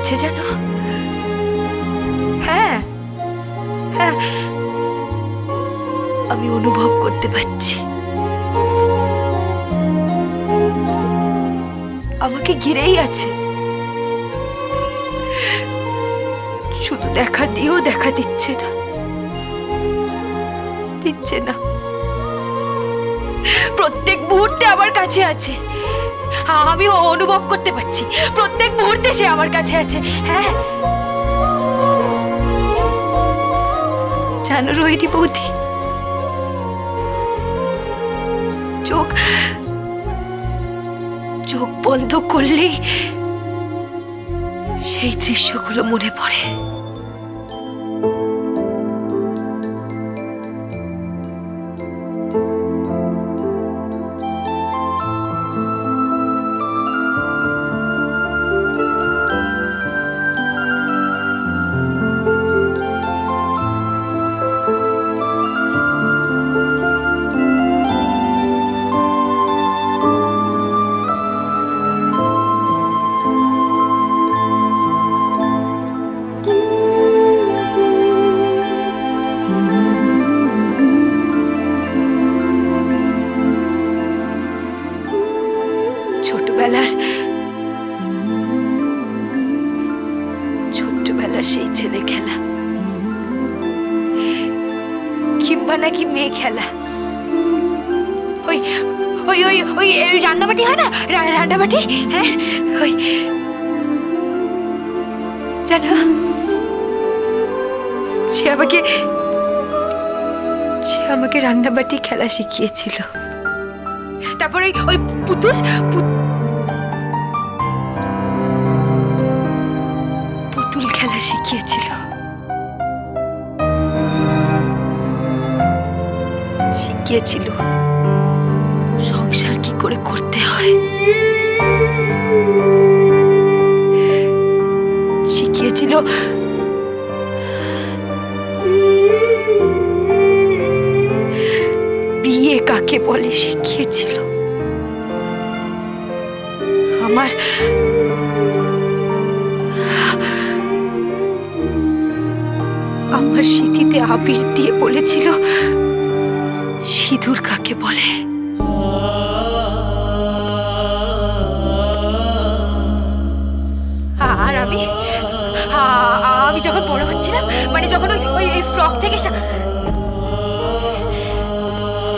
আছে জানো? হ্যাঁ হ্যাঁ, আমি অনুভব করতে পারছি আমাকে ঘিরেই আছে, শুধু দেখা দিয়েও দেখা দিচ্ছে না, দিচ্ছে না। প্রত্যেক মুহূর্তে আমার কাছে আছে, আমি অনুভব করতে পারছি প্রত্যেক মুহূর্তে সে আমার কাছে আছে। হ্যাঁ জানো রোহিণী বৌদি, চোখ চোখ বন্ধ করলেই সেই দৃশ্যগুলো মনে পড়ে। ছোটবেলার সেই ছেলে খেলা কিংবা নাকি মেয়ে খেলা, ওই ওই ওই ওই রান্নাবাটি হয় না, রান্নাবাটি, হ্যাঁ ওই জানো সে আমাকে রান্নাবাটি খেলা শিখিয়েছিল। তারপরে ওই পুতুল পুতুল খেলা শিখিয়েছিল। শিখিয়েছিল সংসার কি করে করতে হয়, শিখিয়েছিল বিয়ে কাকে বলে, শিখিয়েছিল আমার স্মৃতিতে আবির দিয়ে বলেছিল সিঁদুর কাকে বলে। আর আমি যখন বড় হচ্ছিলাম, মানে যখন ওই ফ্রক থেকে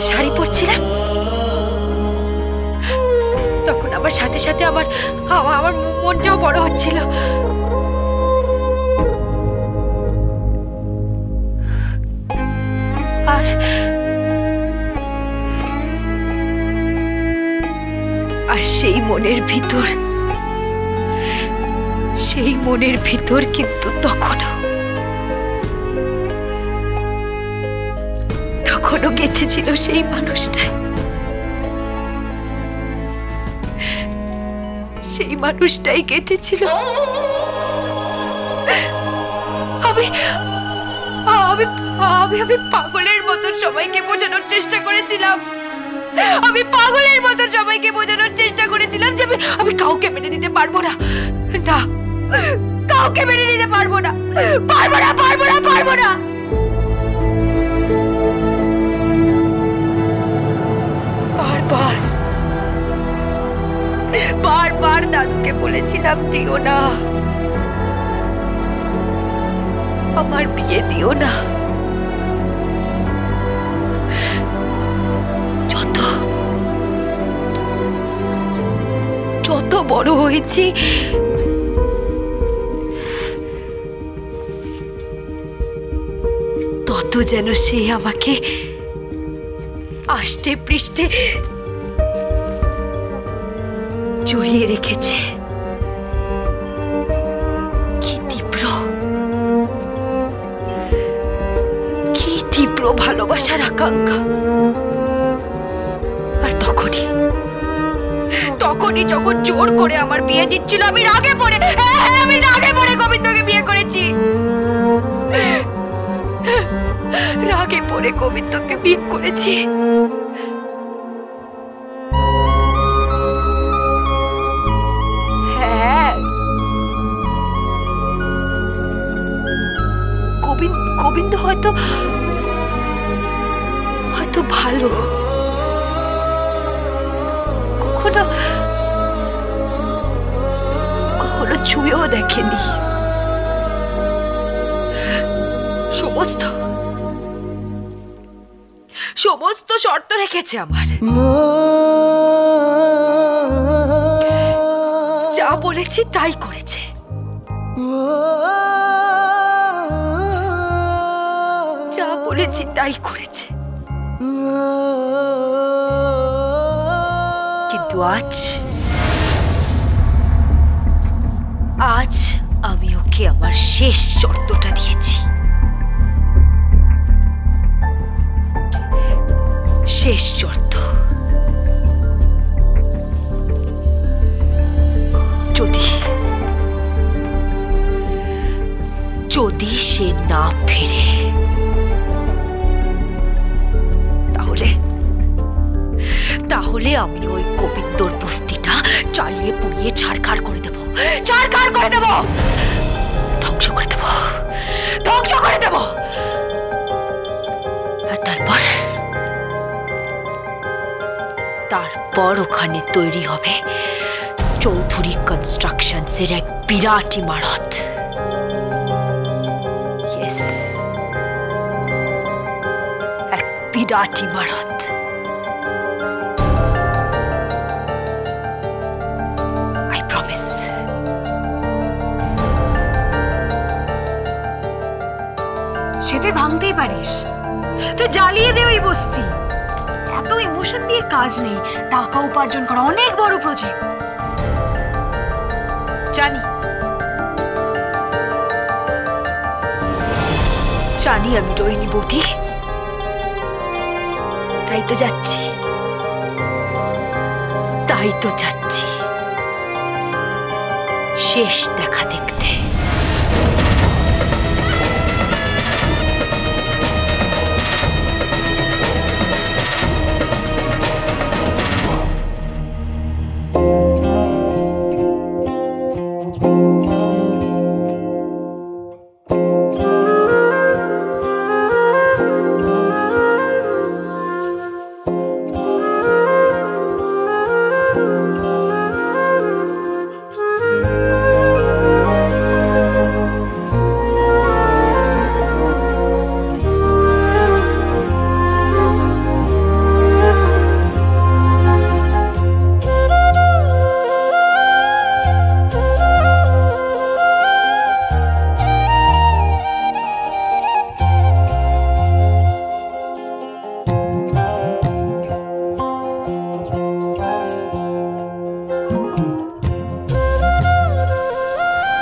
শাড়ি পরছিলাম, তখন আমার সাথে সাথে আমার মনটাও বড় হচ্ছিল। আর সেই মনের ভিতর কিন্তু তখনও গেঁথেছিল সেই মানুষটাই গেঁথেছিল। আমি পাগলের মতো সবাইকে বোঝানোর চেষ্টা করেছিলাম, যে আমি কাউকে মেনে নিতে পারবো না, কাউকে মেনে নিতে পারবো না। বারবার দাদুকে বলেছিলাম দিও না, আমার বিয়ে দিও না। যত বড় হয়েছি তত যেন সে আমাকে আষ্টে পৃষ্ঠে জড়িয়ে রেখেছে। কি তীব্র ভালোবাসার আকাঙ্ক্ষা। আর তখনই যখন জোর করে আমার বিয়ে দিচ্ছিল, আমি রাগে পড়ে গোবিন্দকে বিয়ে করেছি। হয়তো হয়তো ভালো, কখনো কখনো ছুঁয়েও দেখেনি। সমস্ত সমস্ত শর্ত রেখেছে আমার, যা বলেছি তাই করেছে। যা বলেছি তাই করেছে, কিন্তু আজ আমি ওকে আমার শেষ শর্তটা দিয়েছি। শেষ শর্ত, যদি সে না ফেরে তাহলে আমি ওই গোবিন্দর বস্তিটা চালিয়ে পুড়িয়ে ছাড়খাড় করে দেব, ছাড়খাড় করে দেব, ধ্বংস করে দেব, ধ্বংস করে দেব। আর তারপর ওখানে তৈরি হবে চৌধুরী কনস্ট্রাকশনসের এক বিরাট ইমারত। ইয়েস, এক বিরাট ইমারত। I promise. সে তুই ভাঙতেই পারিস, তুই জ্বালিয়ে দে ওই বস্তি। এত ইমোশন দিয়ে কাজ নেই, টাকা উপার্জন করা অনেক বড় প্রজেক্ট। জানি আমি রোহিণী বৌদি, তাই তো যাচ্ছি শেষ দেখা দেখতে।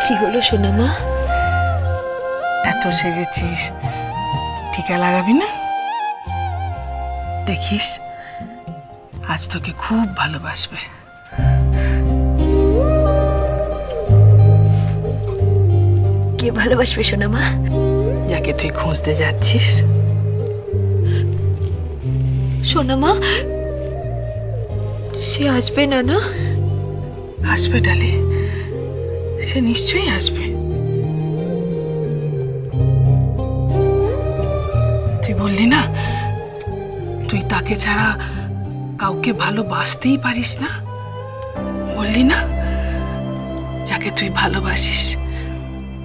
কি হলো সোনামা? এত সেজেছিস, টিকা লাগাবি না? দেখিস আজ তোকে খুব ভালোবাসবে। কে ভালোবাসবে সোনামা? যাকে তুই খুঁজতে যাচ্ছিস। সোনামা, সে আসবে না? না আসবে ডালি, সে নিশ্চয়ই আসবে। তুই বললি না তুই তাকে ছাড়া কাউকে ভালোবাসতেই পারিস না, বললি না? যাকে তুই ভালোবাসিস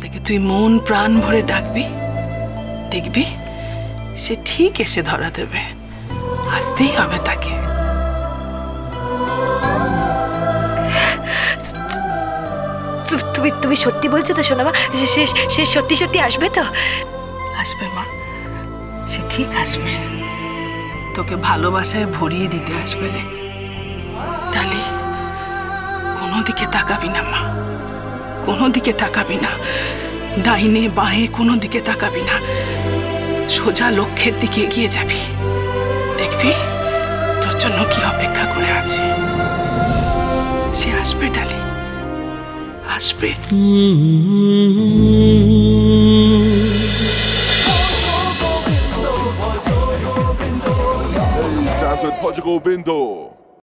তাকে তুই মন প্রাণ ভরে ডাকবি, দেখবি সে ঠিক এসে ধরা দেবে। আসতেই হবে তাকে। তুমি সত্যি বলছো তো সোনামা? সে সত্যি সত্যি আসবে তো? আসবে মা, সে ঠিক আসবে, তোকে ভালোবাসায় ভরিয়ে দিতে আসবে রে। ডালি, কোনো দিকে তাকাবি না মা, কোনো দিকে তাকাবি না, ডাইনে বাঁয়ে কোনো দিকে তাকাবি না, সোজা লক্ষ্যের দিকে এগিয়ে যাবি। দেখবি তোর জন্য কি অপেক্ষা করে আছে। সে আসবে ডালি, আসবে। Dance with Portugal Bindo.